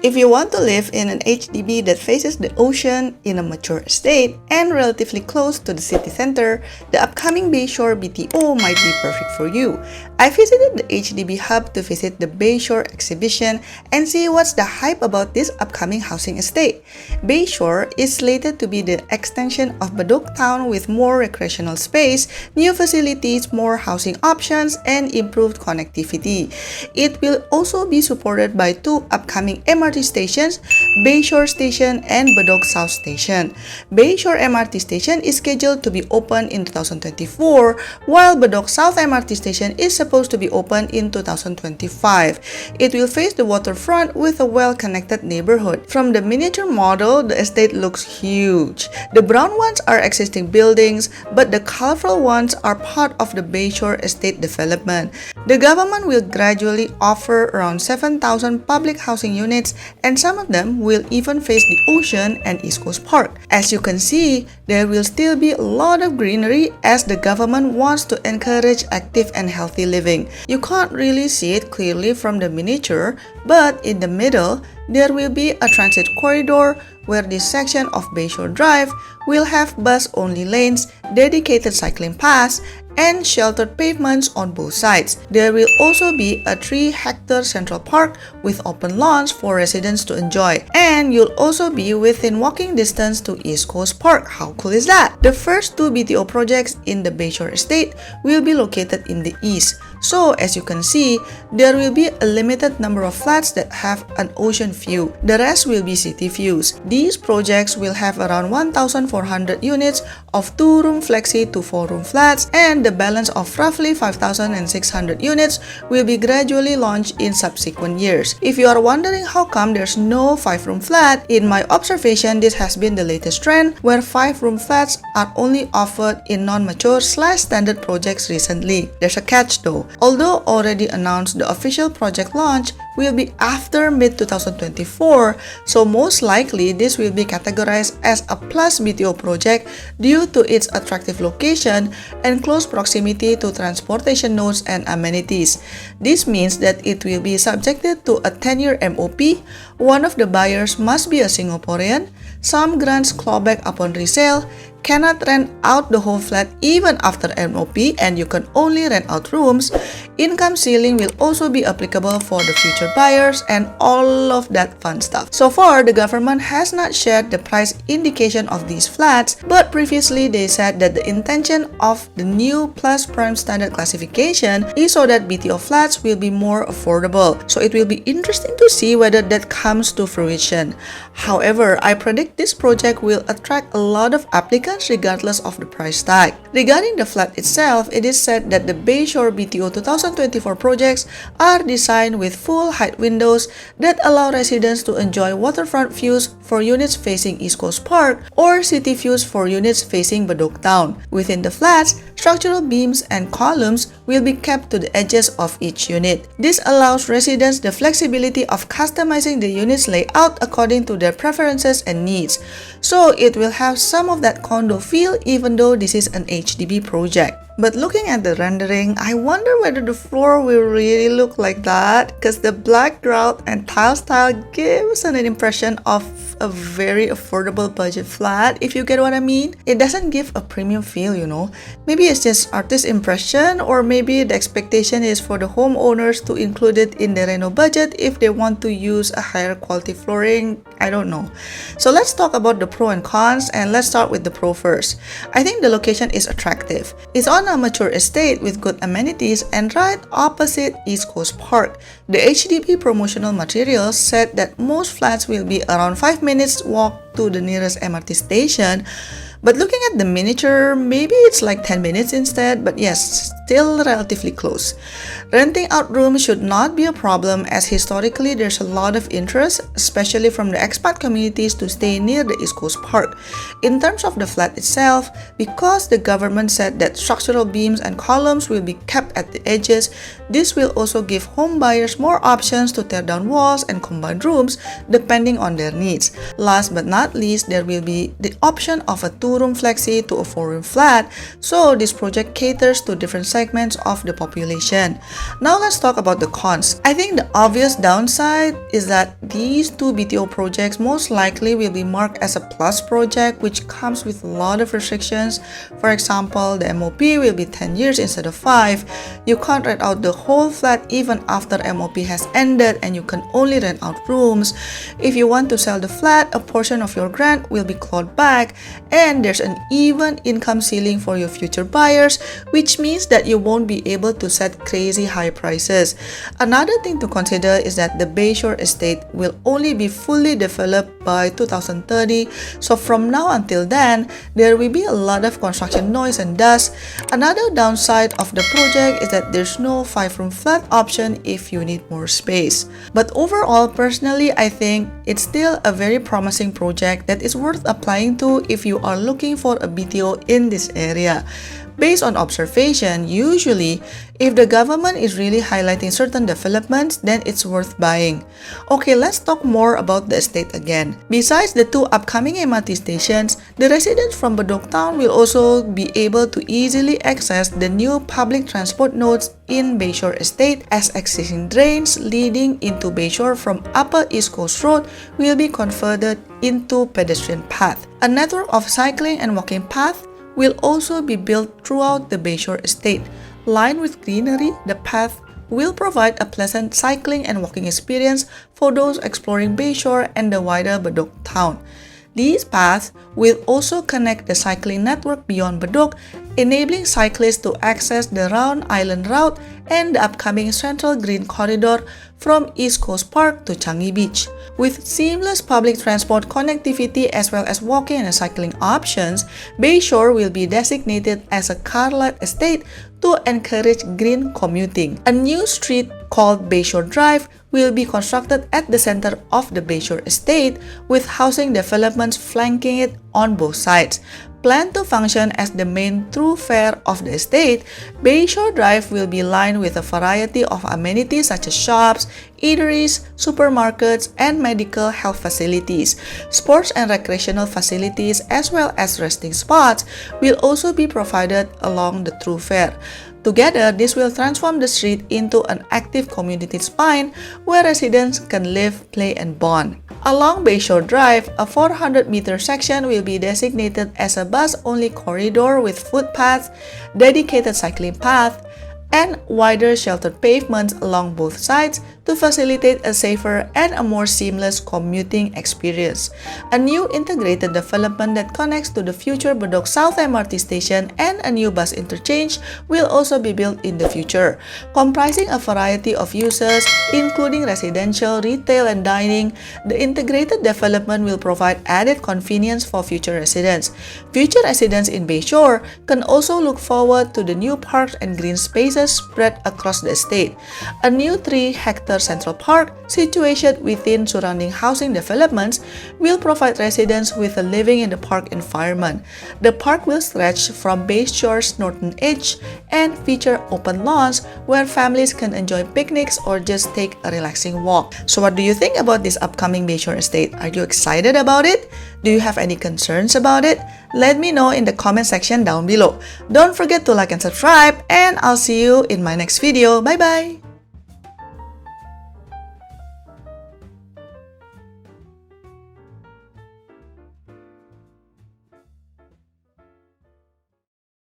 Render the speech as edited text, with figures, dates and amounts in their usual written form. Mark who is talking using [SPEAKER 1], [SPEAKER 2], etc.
[SPEAKER 1] If you want to live in an HDB that faces the ocean in a mature estate and relatively close to the city center, the upcoming Bayshore BTO might be perfect for you. I visited the HDB Hub to visit the Bayshore exhibition and see what's the hype about this upcoming housing estate. Bayshore is slated to be the extension of Bedok town with more recreational space, new facilities, more housing options, and improved connectivity. It will also be supported by two upcoming MRT stations, Bayshore Station and Bedok South Station. Bayshore MRT Station is scheduled to be open in 2024, while Bedok South MRT Station is supposed to be open in 2025. It will face the waterfront with a well-connected neighborhood. From the miniature model, the estate looks huge. The brown ones are existing buildings, but the colorful ones are part of the Bayshore Estate development. The government will gradually offer around 7,000 public housing units, and some of them will even face the ocean and East Coast Park. As you can see, there will still be a lot of greenery as the government wants to encourage active and healthy living. You can't really see it clearly from the miniature, but in the middle, there will be a transit corridor where this section of Bayshore Drive will have bus-only lanes, dedicated cycling paths, and sheltered pavements on both sides. There will also be a 3-hectare central park with open lawns for residents to enjoy. And you'll also be within walking distance to East Coast Park. How cool is that? The first two BTO projects in the Bayshore Estate will be located in the east. So as you can see, there will be a limited number of flats that have an ocean view. The rest will be city views. These projects will have around 1,400 units of 2-room flexi to 4-room flats, and the balance of roughly 5,600 units will be gradually launched in subsequent years. If you are wondering how come there's no 5-room flat, in my observation, this has been the latest trend where 5-room flats are only offered in non-mature/standard projects recently. There's a catch though. Although already announced, the official project launch will be after mid-2024, so most likely this will be categorized as a plus BTO project due to its attractive location and close proximity to transportation nodes and amenities. This means that it will be subjected to a 10-year MOP, one of the buyers must be a Singaporean, some grants clawback upon resale, cannot rent out the whole flat even after MOP, and you can only rent out rooms. Income ceiling will also be applicable for the future buyers and all of that fun stuff. So far, the government has not shared the price indication of these flats, but previously they said that the intention of the new plus prime standard classification is so that BTO flats will be more affordable. So it will be interesting to see whether that comes to fruition. However, I predict this project will attract a lot of applicants regardless of the price tag. Regarding the flat itself, it is said that the Bayshore BTO 2024 projects are designed with full height windows that allow residents to enjoy waterfront views for units facing East Coast Park or city views for units facing Bedok town. Within the flats, structural beams and columns will be kept to the edges of each unit. This allows residents the flexibility of customizing the unit's layout according to their preferences and needs. So it will have some of that condo feel even though this is an HDB project. But looking at the rendering, I wonder whether the floor will really look like that, because the black grout and tile style gives an impression of a very affordable budget flat, if you get what I mean. It doesn't give a premium feel, you know. Maybe it's just artist impression, or maybe the expectation is for the homeowners to include it in the reno budget if they want to use a higher quality flooring. I don't know. So let's talk about the pro and cons, and let's start with the pro first. I think the location is attractive. It's on a mature estate with good amenities and right opposite East Coast Park. The HDB promotional materials said that most flats will be around 5 minutes walk to the nearest MRT station. But looking at the miniature, maybe it's like 10 minutes instead, but yes, still relatively close. Renting out rooms should not be a problem, as historically there's a lot of interest, especially from the expat communities, to stay near the East Coast Park. In terms of the flat itself, because the government said that structural beams and columns will be kept at the edges, this will also give home buyers more options to tear down walls and combine rooms depending on their needs. Last but not least, there will be the option of a 2-room flexi to a 4-room flat, so this project caters to different segments of the population. Now let's talk about the cons. I think the obvious downside is that these two BTO projects most likely will be marked as a plus project, which comes with a lot of restrictions. For example, the MOP will be 10 years instead of 5. You can't rent out the whole flat even after MOP has ended, and you can only rent out rooms. If you want to sell the flat, a portion of your grant will be clawed back, and there's an even income ceiling for your future buyers, which means that you won't be able to set crazy high prices. Another thing to consider is that the Bayshore Estate will only be fully developed by 2030, so from now until then, there will be a lot of construction noise and dust. Another downside of the project is that there's no 5-room flat option if you need more space. But overall, personally, I think it's still a very promising project that is worth applying to if you are looking for a BTO in this area. Based on observation, usually, if the government is really highlighting certain developments, then it's worth buying. Okay, let's talk more about the estate again. Besides the two upcoming MRT stations, the residents from Bedok town will also be able to easily access the new public transport nodes in Bayshore Estate, as existing drains leading into Bayshore from Upper East Coast Road will be converted into pedestrian path. A network of cycling and walking paths will also be built throughout the Bayshore Estate. Lined with greenery, the path will provide a pleasant cycling and walking experience for those exploring Bayshore and the wider Bedok town. These paths will also connect the cycling network beyond Bedok, enabling cyclists to access the Round Island route and the upcoming Central Green Corridor from East Coast Park to Changi Beach. With seamless public transport connectivity as well as walking and cycling options, Bayshore will be designated as a car-led estate to encourage green commuting. A new street called Bayshore Drive will be constructed at the center of the Bayshore Estate, with housing developments flanking it on both sides. Planned to function as the main thoroughfare of the estate, Bayshore Drive will be lined with a variety of amenities such as shops, eateries, supermarkets, and medical health facilities. Sports and recreational facilities as well as resting spots will also be provided along the thoroughfare. Together, this will transform the street into an active community spine where residents can live, play, and bond. Along Bayshore Drive, a 400-meter section will be designated as a bus-only corridor with footpaths, dedicated cycling paths, and wider sheltered pavements along both sides to facilitate a safer and a more seamless commuting experience. A new integrated development that connects to the future Bedok South MRT station and a new bus interchange will also be built in the future, comprising a variety of uses including residential, retail, and dining. The integrated development will provide added convenience for future residents. Future residents in Bayshore can also look forward to the new parks and green spaces spread across the estate. A new 3-hectare Central Park, situated within surrounding housing developments, will provide residents with a living in the park environment. The park will stretch from Bayshore's northern edge and feature open lawns where families can enjoy picnics or just take a relaxing walk. So what do you think about this upcoming Bayshore Estate? Are you excited about it? Do you have any concerns about it? Let me know in the comment section down below. Don't forget to like and subscribe, and I'll see you in my next video. Bye bye!